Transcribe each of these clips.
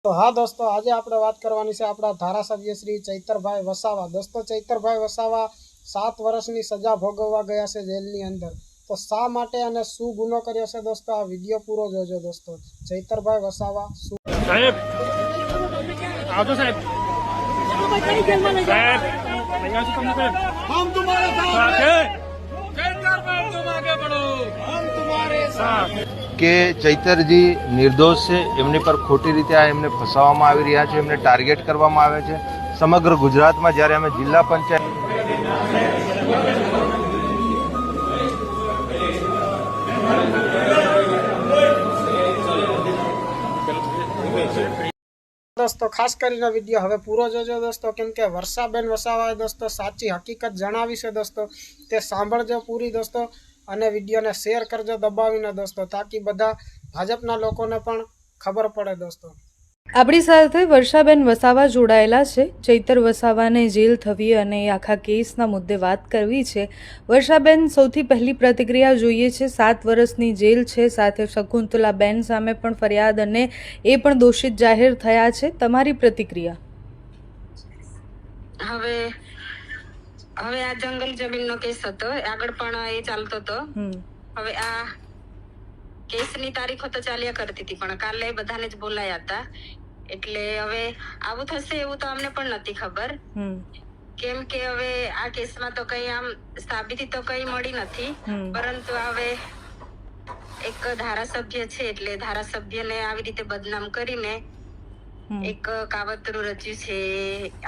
તો હા દોસ્તો, આજે આપણે વાત કરવાની છે આપણા ધારાસભ્ય શ્રી ચૈતરભાઈ વસાવા. દોસ્તો, ચૈતરભાઈ વસાવા 7 વર્ષની સજા ભોગવવા ગયા છે જેલની અંદર. તો શા માટે અને શું ગુનો કર્યો છે દોસ્તો, આ વિડીયો પૂરો જોજો દોસ્તો. ચૈતરભાઈ વસાવા શું સાહેબ આવજો સાહેબ સાહેબ અહીંયા છું તમને સાહેબ हम तुम्हारे साथ સાથે हैं। चैतरभाई तुम आगे बढ़ो, हम तुम्हारे साथ। કે ચૈતરજી નિર્દોષ છે, એમની પર ખોટી રીતે આ એમને ફસાવવામાં આવી રહ્યા છે, એમને ટાર્ગેટ કરવામાં આવે છે. સમગ્ર ગુજરાતમાં જ્યારે અમે જિલ્લા પંચાયત દોસ્તો, ખાસ કરીને વિડીયો હવે પૂરો જોજો દોસ્તો, કેમ કે વર્ષાબેન વસાવાએ દોસ્તો સાચી હકીકત જણાવી છે દોસ્તો. તે સાંભળજો પૂરી દોસ્તો, અને વિડીયોને શેર કરજો દબાવીને દોસ્તો, તાકી બધા ભાજપના લોકોને પણ ખબર પડે દોસ્તો. આપણી સાથે વર્ષાબેન વસાવા જોડાયેલા છે. ચૈતર વસાવાને જેલ થવી અને એ આખા કેસના મુદ્દે વાત કરવી છે. વર્ષાબેન, સૌથી પહેલી પ્રતિક્રિયા જોઈએ છે. 7 વર્ષની જેલ છે, સાથે શકુંતલાબેન સામે પણ ફરિયાદ અને એ પણ દોષિત જાહેર થયા છે. તમારી પ્રતિક્રિયા? હવે આ જંગલ જમીનનો કેસ હતો, આગળ પણ એ ચાલતો હતો. હવે આ કેસની તારીખો તો ચાલ્યા કરતી હતી, પણ કાલે બધાને જ બોલાયા હતા. એટલે હવે આવું થશે એવું તો અમને પણ નથી ખબર, કેમ કે હવે આ કેસમાં તો કઈ આમ સાબિતી તો કઈ મળી નથી. પરંતુ હવે એક ધારાસભ્ય છે, એટલે ધારાસભ્યને આવી રીતે બદનામ કરીને એક કાવતરું રચ્યું છે.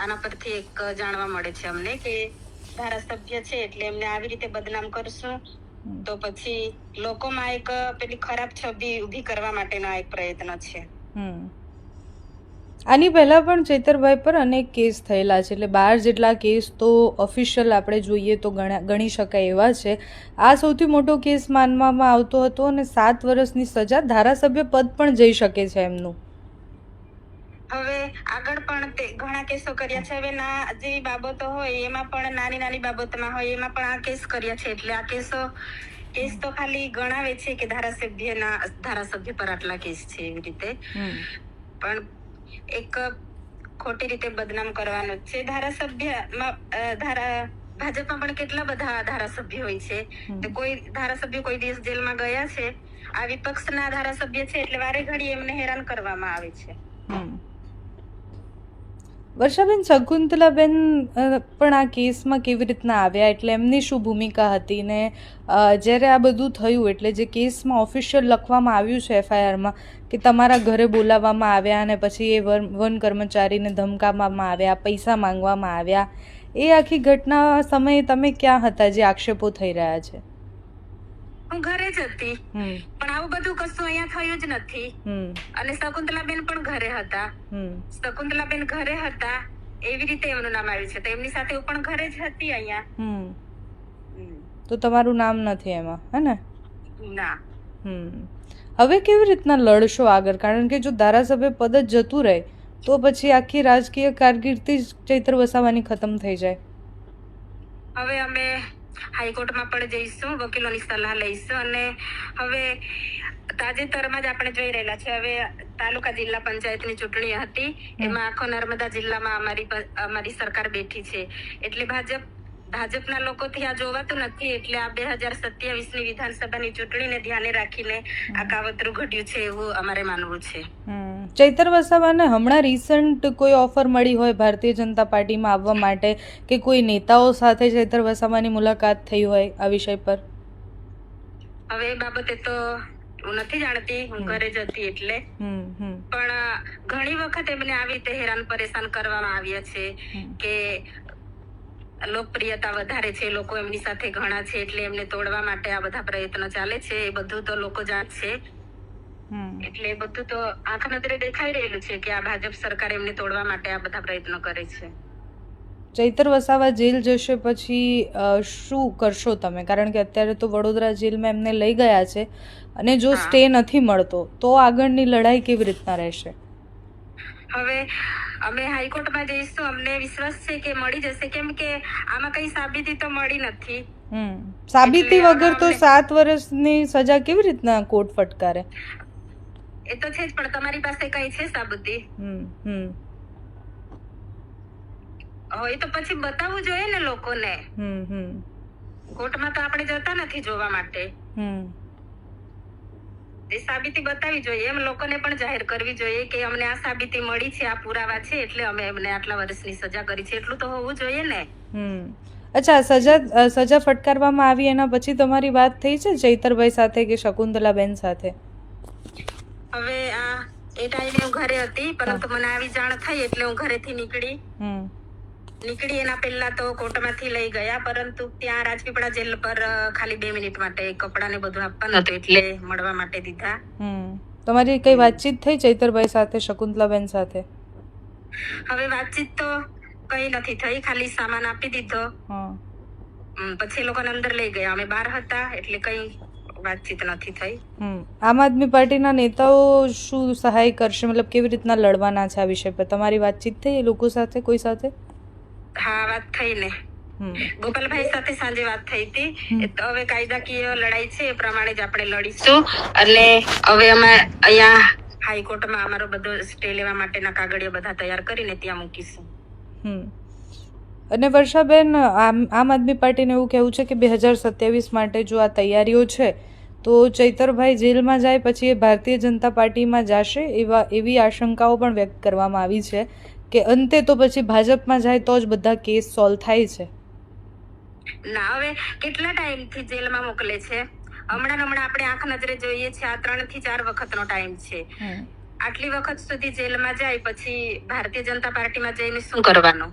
આના પરથી એક જાણવા મળે છે અમને કે ધારાસભ્ય છે એટલે એમને આવી રીતે બદનામ કરશું તો પછી લોકોમાં એક પેલી ખરાબ છબી ઊભી કરવા માટેનો એક પ્રયત્ન છે. આની પહેલા પણ ચૈતરભાઈ પર અનેક કેસ થયેલા છે, એટલે 12 જેટલા કેસ તો ઓફિશિયલ આપણે જોઈએ તો ગણી શકાય એવા છે. આ સૌથી મોટો કેસ માનવામાં આવતો હતો અને 7 વર્ષની સજા, ધારાસભ્ય પદ પણ જઈ શકે છે એમનું. હવે આગળ પણ તે ઘણા કેસો કર્યા છે. હવે ના જેવી બાબતો હોય એમાં પણ નાની બાબતમાં હોય એમાં પણ આ કેસ કર્યા છે. એટલે આ કેસ તો ખાલી ગણાવે છે કે ધારાસભ્ય પર આટલા કેસ છે એવી રીતે, પણ એક ખોટી રીતે બદનામ કરવાનો છે. ભાજપમાં પણ કેટલા બધા ધારાસભ્ય હોય છે, તો કોઈ ધારાસભ્ય કોઈ દિવસ જેલમાં ગયા છે? આ વિપક્ષના ધારાસભ્ય છે એટલે વારે ઘડી એમને હેરાન કરવામાં આવે છે. વર્ષાબેન, શકુંતલાબેન પણ આ કેસમાં કેવી રીતના આવ્યા, એટલે એમની શું ભૂમિકા હતી ને જ્યારે આ બધું થયું એટલે જે કેસમાં ઓફિશિયલ લખવામાં આવ્યું છે FIRમાં કે તમારા ઘરે બોલાવવામાં આવ્યા અને પછી એ વન કર્મચારીને ધમકાવવામાં આવ્યા, પૈસા માંગવામાં આવ્યા, એ આખી ઘટના સમયે તમે ક્યાં હતા જે આક્ષેપો થઈ રહ્યા છે? હું ઘરે જ હતી, પણ આવું બધું કશું અહીંયા થયું જ નથી. અને શકુંતલાબેન પણ ઘરે હતા. શકુંતલાબેન ઘરે હતા એવી રીતે એમનું નામ આવ્યું છે, તો એમની સાથે હું પણ ઘરે જ હતી અહીંયા. તો તમારું નામ નથી એમાં, હે ને? ના. હવે કેવી રીતના લડશો આગળ? કારણ કે જો ધારાસભ્ય પદ જ જતું રહે તો પછી આખી રાજકીય કારકિર્દી જ ચૈતર વસાવાની ખતમ થઈ જાય. હવે અમે હાઈકોર્ટમાં પણ જઈશું, વકીલોની સલાહ લઈશું. અને હવે તાજેતરમાં જ આપણે જોઈ રહેલા છે, હવે તાલુકા જિલ્લા પંચાયતની ચૂંટણી હતી, એમાં આખો નર્મદા જિલ્લામાં અમારી સરકાર બેઠી છે. એટલે ભાજપના લોકોથી આ જોવાતું નથી. એટલે આ 2027ની વિધાનસભાની ચૂંટણીને ધ્યાને રાખીને આ કાવતરું ઘડ્યું છે એવું અમારે માનવું છે. ચૈતર વસાવાને હમણાં રિસન્ટ કોઈ ઓફર મળી હોય ભારતીય જનતા પાર્ટીમાં આવવા માટે, કે કોઈ નેતાઓ સાથે ચૈતર વસાવાની મુલાકાત થઈ હોય આ વિષય પર? હવે એ બાબતે તો હું નથી જાણતી, હું ઘરે જ હતી એટલે. પણ ઘણી વખત એમને આવી રીતે હેરાન પરેશાન કરવામાં આવ્યા છે કે લોકપ્રિયતા વધારે છે, લોકો એમની સાથે ઘણા છે એટલે એમને તોડવા માટે આ બધા પ્રયત્નો ચાલે છે. એ બધું તો લોકો જાણ છે, એટલે એ બધું તો આંખ નજરે દેખાઈ રહેલું છે કે આ ભાજપ સરકાર એમને તોડવા માટે આ બધા પ્રયત્નો કરે છે. ચૈતર વસાવા જેલ જશે પછી શું કરશો તમે? કારણ કે અત્યારે તો વડોદરા જેલમાં એમને લઈ ગયા છે અને જો સ્ટે નથી મળતો તો આગળની લડાઈ કેવી રીતના રહેશે? હવે અમે હાઈકોર્ટમાં જઈશું, અમને વિશ્વાસ છે કે મળી જશે, કેમ કે આમાં કઈ સાબિતી તો મળી નથી. સાબિતી વગર તો 7 વર્ષની સજા કેવી રીતના કોર્ટ ફટકારે? એ તો છે જ, પણ તમારી પાસે કઈ છે સાબુતી? એ તો પછી બતાવવું જોઈએ ને લોકોને. કોર્ટમાં તો આપણે જતા નથી જોવા માટે. એ સાબિતી બતાવવી જોઈએ, એમ લોકોને પણ જાહેર કરવી જોઈએ કે અમને આ સાબિતી મળી છે, આ પુરાવા છે, એટલે અમે એમને આટલા વર્ષની સજા કરી છે, એટલું તો હોવું જોઈએ ને. અચ્છા, સજા ફટકારવામાં આવી એના પછી તમારી વાત થઈ છે ચૈતરભાઈ સાથે કે શકુંતલાબેન સાથે? હવે આ એ ટાઈમે હું ઘરે હતી, પરંતુ મને આવી જાણ થઈ એટલે હું ઘરેથી નીકળી. એના પહેલા તો કોર્ટમાંથી લઈ ગયા, પરંતુ ત્યાં રાજપીપળા જેલ પર ખાલી 2 મિનિટ માટે કપડાં ને બધું આપવાનું હતું એટલે મળવા માટે દીધા. તમારી કઈ વાતચીત થઈ ચૈતરભાઈ સાથે, શકુંતલાબેન સાથે? હવે વાતચીત તો કઈ નથી થઈ, ખાલી સામાન આપી દીધો. પછી એ લોકોને અંદર લઈ ગયા, અમે બહાર હતા એટલે કઈ વાતચીત નથી થઈ. આમ આદમી પાર્ટીના નેતાઓ શું સહાય કરશે, મતલબ કેવી રીતના લડવાના છે આ વિષય પર? તમારી વાતચીત થઈ એ લોકો સાથે, કોઈ સાથે? હા, વાત થઈ ને. ગોપાલભાઈ સાથે સાંજે વાત થઈ હતી. તો હવે કાયદાકીય લડાઈ છે એ પ્રમાણે જ આપણે લડીશું, અને હવે અમે અહીંયા હાઈકોર્ટમાં અમારો બધો સ્ટે લેવા માટેના કાગળિયા બધા તૈયાર કરીને ત્યાં મૂકીશું. અને વર્ષાબેન, આમ આદમી પાર્ટીને એવું કહેવું છે કે 2027 માટે જો આ તૈયારીઓ છે તો ચૈતરભાઈ જેલમાં જાય પછી એ ભારતીય જનતા પાર્ટીમાં જશે, એવી આશંકાઓ પણ વ્યક્ત કરવામાં આવી છે કે અંતે તો પછી ભાજપમાં જાય તો જ બધા કેસ સોલ્વ થાય છે. ના, હવે કેટલા ટાઈમથી જેલમાં મોકલે છે? હમણાં આપણે આંખ નજરે જોઈએ છે, આ 3 થી 4 વખતનો ટાઈમ છે. આટલી વખત સુધી જેલમાં જાય પછી ભારતીય જનતા પાર્ટીમાં જઈને શું કરવાનું?